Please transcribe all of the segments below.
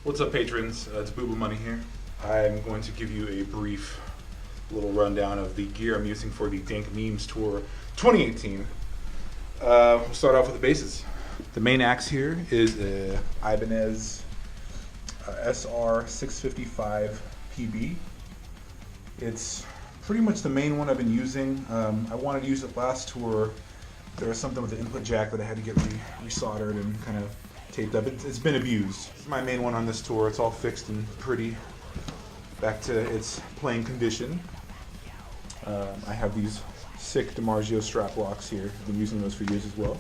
What's up, patrons? It's Boo Boo Money here. I'm going to give you a brief little rundown of the gear I'm using for the Dank Memes Tour 2018. We'll start off with the bases. The main axe here is a Ibanez SR 655 PB. It's pretty much the main one I've been using. I wanted to use it last tour. There was something with the input jack that I had to get resoldered and kind of taped up. It's been abused. This is my main one on this tour. It's all fixed and pretty back to its plain condition. I have these sick DiMarzio strap locks here. I've been using those for years as well.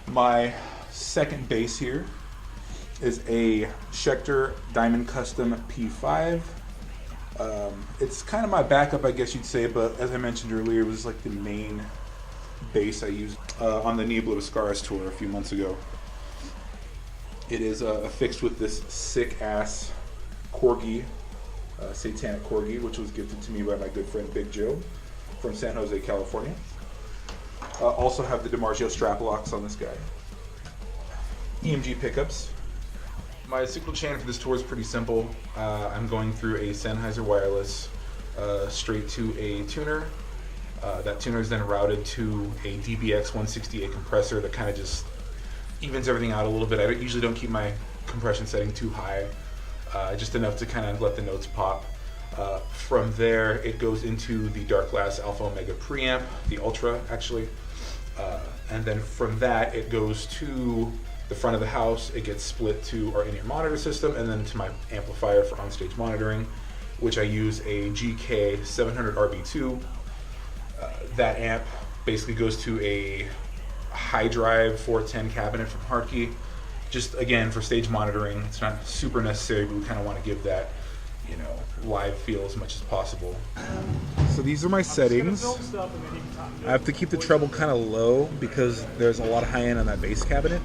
My second base here is a Schecter Diamond Custom P5. It's kind of my backup, I guess you'd say, but as I mentioned earlier, it was like the main base I used on the Niblo Scars tour a few months ago. It is affixed with this sick ass corgi, satanic corgi, which was gifted to me by my good friend Big Joe from San Jose, California. Also have the DiMarzio strap locks on this guy. EMG pickups. My signal chain for this tour is pretty simple. I'm going through a Sennheiser wireless straight to a tuner. That tuner is then routed to a DBX 168 compressor that kind of just evens everything out a little bit. I usually don't keep my compression setting too high, just enough to kind of let the notes pop. From there, it goes into the Dark Glass Alpha Omega preamp, the Ultra actually, and then from that it goes to the front of the house. It gets split to our in-ear monitor system and then to my amplifier for onstage monitoring, which I use a GK 700 RB2. That amp basically goes to a high drive 410 cabinet from Hartke. Just again for stage monitoring. It's not super necessary, but we kind of want to give that, you know, live feel as much as possible. So these are my settings. I have to keep the treble kind of low because there's a lot of high end on that bass cabinet.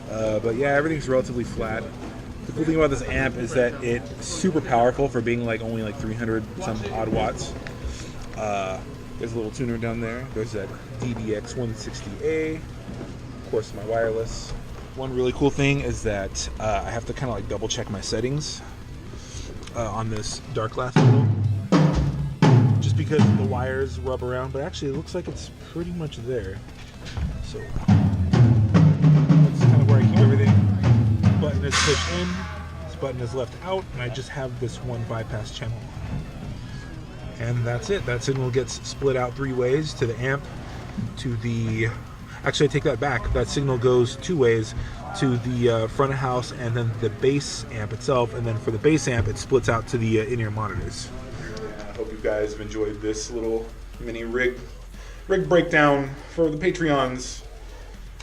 But yeah, everything's relatively flat. The cool thing about this amp is that it's super powerful for being like only like 300 some odd watts. There's a little tuner down there. There's that DBX 160A. Of course, my wireless. One really cool thing is that I have to kind of like double check my settings on this dark glass window, just because the wires rub around. But actually, it looks like it's pretty much there. So that's kind of where I keep everything. This button is pushed in. This button is left out, and I just have this one bypass channel. And that's it. That signal gets split out three ways to the amp, to the... Actually, I take that back. That signal goes two ways to the front of house and then the bass amp itself. And then for the bass amp, it splits out to the in-ear monitors. Yeah, I hope you guys have enjoyed this little mini rig breakdown for the Patreons.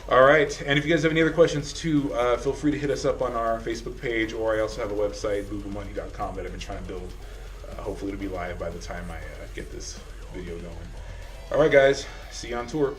All right. And if you guys have any other questions too, feel free to hit us up on our Facebook page, or I also have a website, booboomoney.com, that I've been trying to build. Hopefully it'll be live by the time I get this video going. All right, guys. See you on tour.